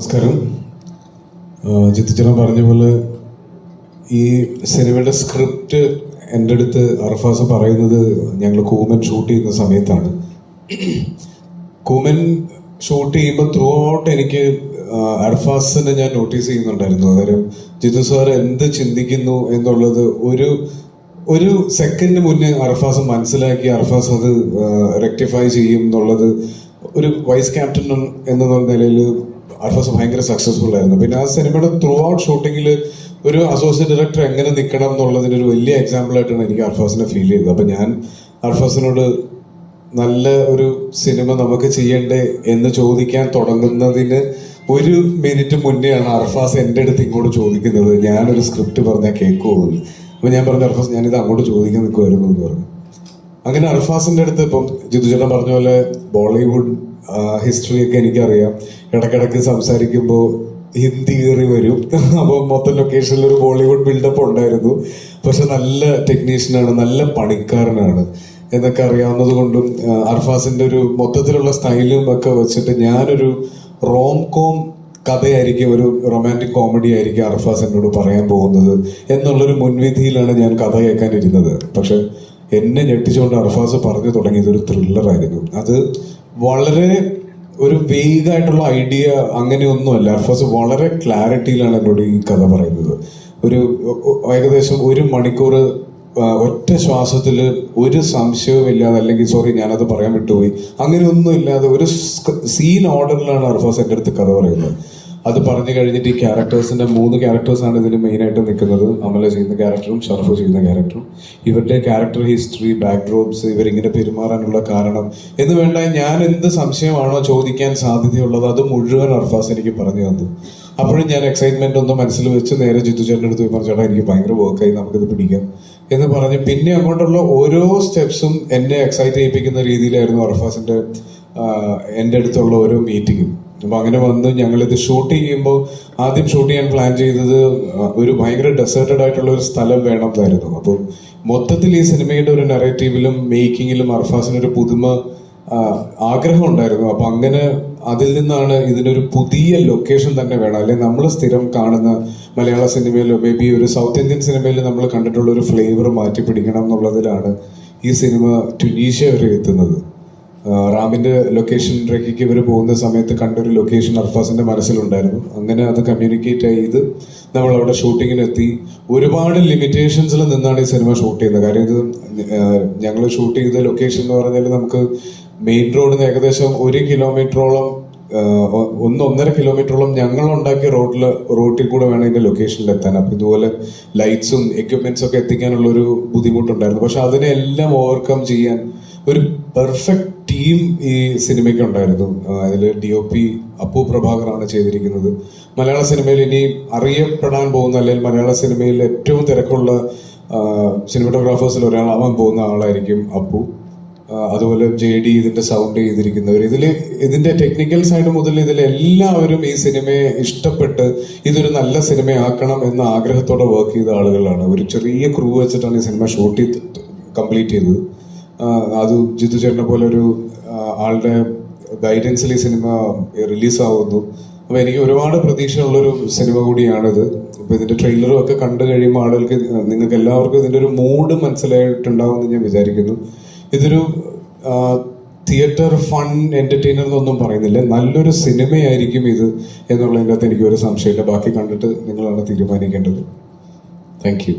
നമസ്കാരം. ജിത്തുചേട്ടൻ പറഞ്ഞ പോലെ ഈ സിനിമയുടെ സ്ക്രിപ്റ്റ് എൻ്റെ അടുത്ത് അർഫാസ് പറയുന്നത് ഞങ്ങൾ കൂമൻ ഷൂട്ട് ചെയ്യുന്ന സമയത്താണ്. കൂമൻ ഷൂട്ട് ചെയ്യുമ്പോൾ ത്രൂ ഔട്ട് എനിക്ക് അർഫാസിനെ ഞാൻ നോട്ടീസ് ചെയ്യുന്നുണ്ടായിരുന്നു. അന്നേരം ജിത്തു സാർ എന്ത് ചിന്തിക്കുന്നു എന്നുള്ളത് ഒരു സെക്കൻഡ് മുന്നേ അർഫാസ് മനസ്സിലാക്കി അർഫാസ് അത് റെക്ടിഫൈ ചെയ്യും എന്നുള്ളത് ഒരു വൈസ് ക്യാപ്റ്റൻ എന്ന നിലയിൽ അർഫാസ് ഭയങ്കര സക്സസ്ഫുൾ ആയിരുന്നു. പിന്നെ ആ സിനിമയുടെ ത്രൂ ഔട്ട് ഷൂട്ടിങ്ങിൽ ഒരു അസോസിയേറ്റ് ഡയറക്ടർ എങ്ങനെ നിൽക്കണം എന്നുള്ളതിന് ഒരു വലിയ എക്സാമ്പിൾ ആയിട്ടാണ് എനിക്ക് അർഫാസിനെ ഫീൽ ചെയ്തത്. അപ്പം ഞാൻ അർഫാസിനോട് നല്ല ഒരു സിനിമ നമുക്ക് ചെയ്യണ്ടേ എന്ന് ചോദിക്കാൻ തുടങ്ങുന്നതിന് ഒരു മിനിറ്റ് മുന്നെയാണ് അർഫാസ് എൻ്റെ അടുത്ത് ഇങ്ങോട്ട് ചോദിക്കുന്നത്, ഞാനൊരു സ്ക്രിപ്റ്റ് പറഞ്ഞാൽ കേൾക്കുമോ എന്ന്. അപ്പം ഞാൻ പറഞ്ഞു, അർഫാസ് ഞാനിത് അങ്ങോട്ട് ചോദിക്കാൻ നിൽക്കുമായിരുന്നു എന്ന് പറഞ്ഞു. അങ്ങനെ അർഫാസിൻ്റെ അടുത്ത് ഇപ്പം ജിത്തുചേട്ടൻ പറഞ്ഞ പോലെ ബോളിവുഡ് ഹിസ്റ്ററിയൊക്കെ എനിക്കറിയാം. ഇടയ്ക്കിടയ്ക്ക് സംസാരിക്കുമ്പോൾ ഹിന്ദി കയറി വരും. അപ്പോൾ മൊത്തം ലൊക്കേഷനിൽ ഒരു ബോളിവുഡ് ബിൽഡപ്പ് ഉണ്ടായിരുന്നു. പക്ഷെ നല്ല ടെക്നീഷ്യനാണ്, നല്ല പണിക്കാരനാണ് എന്നൊക്കെ അറിയാവുന്നത് കൊണ്ടും അർഫാസിൻ്റെ ഒരു മൊത്തത്തിലുള്ള സ്റ്റൈലും ഒക്കെ വെച്ചിട്ട് ഞാനൊരു റോം കോം കഥയായിരിക്കും, ഒരു റൊമാൻറ്റിക് കോമഡി ആയിരിക്കും അർഫാസ് എന്നോട് പറയാൻ പോകുന്നത് എന്നുള്ളൊരു മുൻവിധിയിലാണ് ഞാൻ കഥ കേൾക്കാനിരുന്നത്. പക്ഷെ എന്നെ ഞെട്ടിച്ചുകൊണ്ട് അർഫാസ് പറഞ്ഞു തുടങ്ങിയത് ഒരു ത്രില്ലറായിരുന്നു. അത് വളരെ ഒരു വേഗായിട്ടുള്ള ഐഡിയ അങ്ങനെയൊന്നുമല്ല. അർഫാസ് വളരെ ക്ലാരിറ്റിയിലാണ് എന്നോട് ഈ കഥ പറയുന്നത്. ഏകദേശം 1 മണിക്കൂർ ഒറ്റ ശ്വാസത്തിൽ ഒരു സംശയവും ഇല്ലാതെ, അല്ലെങ്കിൽ സോറി ഞാനത് പറയാൻ വിട്ടുപോയി, അങ്ങനെയൊന്നും ഇല്ലാതെ ഒരു സീൻ ഓർഡറിലാണ് അർഫാസ് എൻ്റെ അടുത്ത് കഥ പറയുന്നത്. അത് പറഞ്ഞു കഴിഞ്ഞിട്ട് ഈ ക്യാരക്ടേഴ്സിന്റെ 3 ക്യാരക്ടേഴ്സാണ് ഇതിൽ മെയിനായിട്ട് നിൽക്കുന്നത്. അമല ചെയ്യുന്ന ക്യാരക്ടറും ഷറഫ് ചെയ്യുന്ന ക്യാരക്ടറും. ഇവരുടെ ക്യാരക്ടർ ഹിസ്റ്ററി, ബാക്ക്ഡ്രോപ്സ്, ഇവരിങ്ങനെ പെരുമാറാനുള്ള കാരണം എന്ന് വേണ്ട ഞാൻ എന്ത് സംശയമാണോ ചോദിക്കാൻ സാധ്യതയുള്ളത് അത് മുഴുവൻ അർഫാസ് എനിക്ക് പറഞ്ഞു തന്നു. അപ്പോഴും ഞാൻ എക്സൈറ്റ്മെന്റ് ഒന്നും മനസ്സിൽ വെച്ച് നേരെ ജിത്തുചേട്ടൻ്റെ അടുത്ത് പോയി പറഞ്ഞു, ചേട്ടാ എനിക്ക് ഭയങ്കര വർക്കായി, നമുക്കിത് പിടിക്കാം എന്ന് പറഞ്ഞ് പിന്നെ അങ്ങോട്ടുള്ള ഓരോ സ്റ്റെപ്സും എന്നെ എക്സൈറ്റ് ചെയ്യിപ്പിക്കുന്ന രീതിയിലായിരുന്നു അർഫാസിന്റെ എൻ്റെ അടുത്തുള്ള ഓരോ മീറ്റിങ്ങും. അപ്പൊ അങ്ങനെ വന്ന് ഞങ്ങളിത് ഷൂട്ട് ചെയ്യുമ്പോൾ ആദ്യം ഷൂട്ട് ചെയ്യാൻ പ്ലാൻ ചെയ്തത് ഒരു ഭയങ്കര ഡെസേർട്ടഡ് ആയിട്ടുള്ള ഒരു സ്ഥലം വേണമെന്നായിരുന്നു. അപ്പോൾ മൊത്തത്തിൽ ഈ സിനിമയുടെ ഒരു നെറേറ്റീവിലും മേക്കിങ്ങിലും അർഫാസിനൊരു പുതുമ ആഗ്രഹം ഉണ്ടായിരുന്നു. അപ്പൊ അങ്ങനെ അതിൽ നിന്നാണ് ഇതിനൊരു പുതിയ ലൊക്കേഷൻ തന്നെ വേണം, അല്ലെങ്കിൽ നമ്മൾ സ്ഥിരം കാണുന്ന മലയാള സിനിമയിലോ മേ ബി ഒരു സൗത്ത് ഇന്ത്യൻ സിനിമയിൽ നമ്മൾ കണ്ടിട്ടുള്ള ഒരു ഫ്ലേവർ മാറ്റി പിടിക്കണം എന്നുള്ളതിലാണ് ഈ സിനിമ ട്യുണീഷ്യ വരെ എത്തുന്നത്. റാമിന്റെ ലൊക്കേഷനിലേക്ക് ഇവർ പോകുന്ന സമയത്ത് കണ്ടൊരു ലൊക്കേഷൻ അർഫാസിന്റെ മനസ്സിലുണ്ടായിരുന്നു. അങ്ങനെ അത് കമ്മ്യൂണിക്കേറ്റ് ചെയ്ത് നമ്മൾ അവിടെ ഷൂട്ടിങ്ങിനെത്തി. ഒരുപാട് ലിമിറ്റേഷൻസിൽ നിന്നാണ് ഈ സിനിമ ഷൂട്ട് ചെയ്യുന്നത്. കാര്യം ഇത് ഞങ്ങൾ ഷൂട്ട് ചെയ്ത ലൊക്കേഷൻ എന്ന് പറഞ്ഞാൽ നമുക്ക് മെയിൻ റോഡിൽ നിന്ന് ഏകദേശം 1 കിലോമീറ്ററോളം 1.5 കിലോമീറ്ററോളം ഞങ്ങൾ ഉണ്ടാക്കിയ റോട്ടിൽ കൂടെ വേണം ഇതിന്റെ ലൊക്കേഷനിൽ എത്താൻ. അപ്പൊ ഇതുപോലെ ലൈറ്റ്സും എക്യുപ്മെന്റ്സും ഒക്കെ എത്തിക്കാനുള്ളൊരു ബുദ്ധിമുട്ടുണ്ടായിരുന്നു. പക്ഷെ അതിനെല്ലാം ഓവർകം ചെയ്യാൻ ഒരു പെർഫെക്റ്റ് ടീം ഈ സിനിമയ്ക്ക് ഉണ്ടായിരുന്നു. അതിൽ DOP അപ്പു പ്രഭാകറാണ് ചെയ്തിരിക്കുന്നത്. മലയാള സിനിമയിൽ ഇനി അറിയപ്പെടാൻ പോകുന്ന, അല്ലെങ്കിൽ മലയാള സിനിമയിൽ ഏറ്റവും തിരക്കുള്ള സിനിമാറ്റോഗ്രാഫേഴ്സിൽ ഒരാളാവാൻ പോകുന്ന ആളായിരിക്കും അപ്പു. അതുപോലെ JD ഇതിന്റെ സൗണ്ട് ചെയ്തിരിക്കുന്നവർ, ഇതിന്റെ ടെക്നിക്കൽ സൈഡ് മുതൽ ഇതിലെല്ലാവരും ഈ സിനിമയെ ഇഷ്ടപ്പെട്ട് ഇതൊരു നല്ല സിനിമയാക്കണം എന്ന ആഗ്രഹത്തോടെ വർക്ക് ചെയ്ത ആളുകളാണ്. ഒരു ചെറിയ ക്രൂ വെച്ചിട്ടാണ് ഈ സിനിമ ഷൂട്ട് കംപ്ലീറ്റ് ചെയ്തത്. അത് ജിത്തുചേട്ടനെ പോലെ ഒരു ആളുടെ ഗൈഡൻസിൽ ഈ സിനിമ റിലീസാവുന്നു. അപ്പൊ എനിക്ക് ഒരുപാട് പ്രതീക്ഷയുള്ളൊരു സിനിമ കൂടിയാണിത്. അപ്പൊ ഇതിന്റെ ട്രെയിലറും ഒക്കെ കണ്ടു കഴിയുമ്പോൾ ആളുകൾക്ക്, നിങ്ങൾക്ക് എല്ലാവർക്കും ഇതിന്റെ ഒരു മൂഡ് മനസ്സിലായിട്ടുണ്ടാവും എന്ന് ഞാൻ വിചാരിക്കുന്നു. ഇതൊരു തിയേറ്റർ ഫൺ എന്റർടൈനർ എന്നൊന്നും പറയുന്നില്ല, നല്ലൊരു സിനിമയായിരിക്കും ഇത് എന്നുള്ളതിൻ്റെ അകത്ത് എനിക്ക് ഒരു സംശയമില്ല. ബാക്കി കണ്ടിട്ട് നിങ്ങളാണ് തീരുമാനിക്കേണ്ടത്. Thank you.